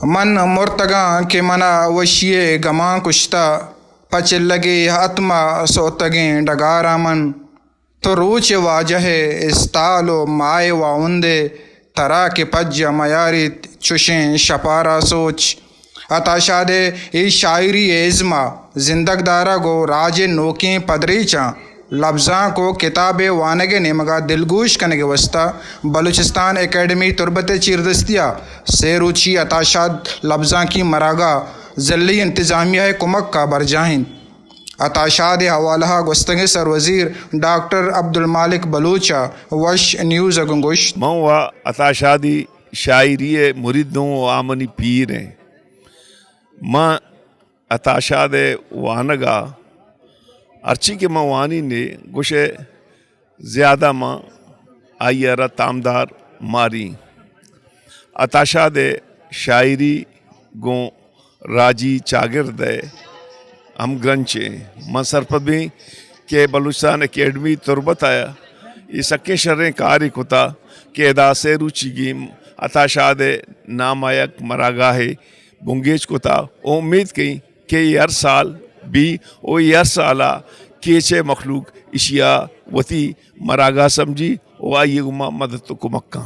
من مرتگاں کے منا وشیے گماں کشتا پچ لگے اتما سوتگیں ڈگارا من تو روچ واجہ استال و مائے واؤندے ترا کے پج میاری چشیں شپارا سوچ عطا شادے ای شاعری ازما زندگ دارا گو راج نوکیں پدری چاں لفظاں کو کتاب وانگے نمگا دلگوش کنگے وسطہ بلوچستان اکیڈمی تربت چیردستیا سیروچی عطا شاد لفظاں کی مراگا ضلعی انتظامیہ کمک کا برجاہن عطا شاد حوالہ گستنگ سر وزیر ڈاکٹر عبدالمالک بلوچا وش نیوز اگنگوش موا عطا شادی شاعری مریدوں و آمنی پیر ہیں ماں عطا شاد وانگا ارچی کے موانی نے گوشے زیادہ ماں آئی ارہ تامدار ماری عطا شاد شاعری گوں راجی چاگرد ہم گرنچے ماں سرپد بھی کہ بلوچستان اکیڈمی تربت آیا یہ سکے شریں کاری کتا کہ ادا سے روچی گیم عطا شاد نام آیک مراگاہ بنگیج کتا امید کہیں کہ یہ ہر سال بھی او یہ ہر سالہ کیچے مخلوق اشیا وتی مراگاہ سمجھی او آئیے گما مدد کو مکہ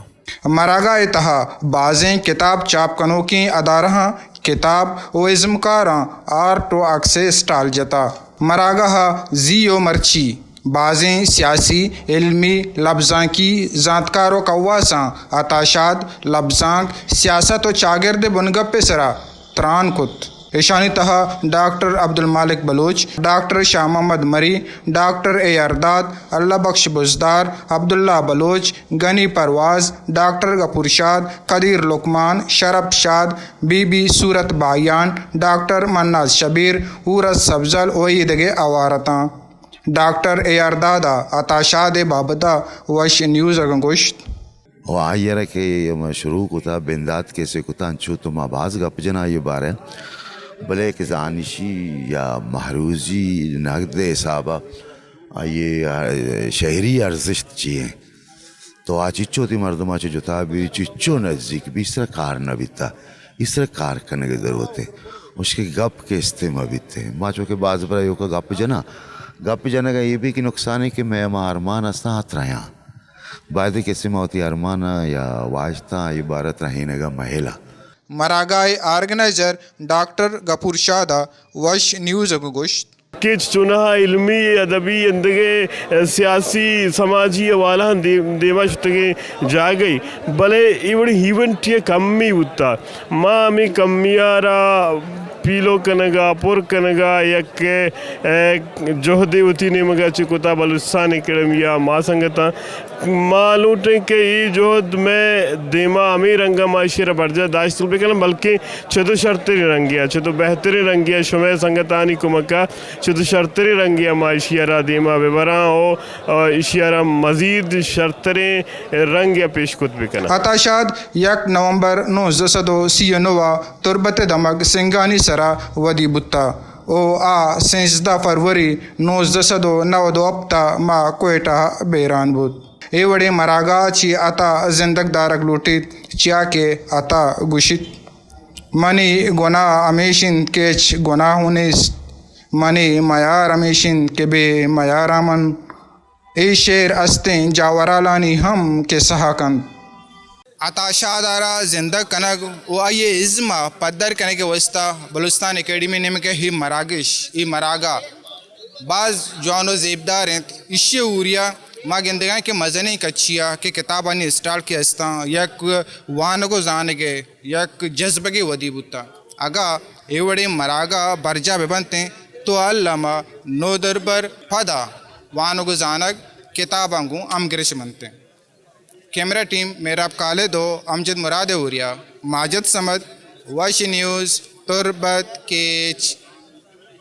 مراگا اتہا بازیں کتاب چاپ کنوں کی ادارہ کتاب و ازمکاراں آرٹ و اکسیس ٹال جتا مراگاہ زیو مرچی بازیں سیاسی علمی لفظاں کی زانتکار و کواساں عطا شاد لفظاں سیاست و چاگرد بنگپ سرا تران کت ایشانی تہا doctor Abdul Malik Baloch doctor Shah Muhammad Marri doctor اے ارداد اللہ بخش بزدار عبداللہ بلوچ غنی پرواز ڈاکٹر غفور شاد قدیر لقمان شرف شاد بی بی صورت بائیان ڈاکٹر مناز شبیر اورس سبزل اویدگے اوارتاں ڈاکٹر اے اردادا عطا شاد بابتا وش نیوز اگنگوشت و آئی رکھے یہ شروع کتا بندات کیسے کتا انچو تو ما باز گپ جنا یہ بارے بلے کہ زانشی یا محروزی نقد حسابہ یہ شہری ارزش چیئے تو چچو تی مردمہ چو جتا بھی چچو نزدیک بھی اس طرح کار نہ بیتا اس طرح کار کرنے کی ضرورت ہے اس کے گپ کے استعمال بیتے ماں چونکہ بعض برا یوں کا گپ جنا کا یہ بھی کہ نقصان ہے کہ میں ارمان اسنا ہاتھ رہا بعد کیسے موتی ارمانہ یا واجتہ عبارت رہنے کا محلہ مراگائے آرگنائزر ڈاکٹر غفور شادہ وش نیوز اگوشت کچھ چنہا علمی ادبی اندگے سیاسی سماجی والا دیما شتگے جا گئی بلے ایوڑی ہیونٹی کمی ہوتا ماں ہمیں کمیارا پیلو کنگا پر کنگا یک جوہدی ہوتی نمگا چکتا بلوچستان اکیڈمیا ماں سنگتا معلوم ہے کہ یہ جوہد میں دیما ہمیں رنگا معاشرہ برجہ داشت بھی کرنا بلکہ چھتو شرطری رنگیا چھتو بہتری رنگیا شمع سنگتانی کمکا چھتو شرطری رنگیا معاشرہ دیما ببراں او اشیارہ مزید شرطری رنگیا پیش کت بھی کرنا عطا شاد 1 نومبر 1939 تربت دمگ سنگانی سرا ودی بتا او آ 16 فروری 1992 اپتا ما کوئٹہ بیران بود اے وڑے مراگا چی عطا زندگ دارک لوٹیت چیا کے عطا گوشت منی گناہ امیشن کیچ گناہ ہونیست منی میار امیشن کے بے میار آمن اے شیر استیں جاورالانی ہم کے سہاکن عطا شاد آرا زندگ کنگ و آئیے ازما پدر کنے کے وسطہ بلوچستان اکیڈمی نمکہ ہی مراگش ای مراگا بعض جوان و زیبدار ہیں اشی اوریا ماں گندگاں کے مزنی کچیا کہ کتابانی اسٹال کے استاں یک وانگو زانگے یک جذبگی ودی بوتا اگا ایوڑے مراگا برجا ببنتے تو علامہ نو دربر پدا وانگو زانگ کتابانگو ام گرش منتے کیمرہ ٹیم میراب کالدو امجد مراد اوریا ماجد سمد وش نیوز تربت کیچ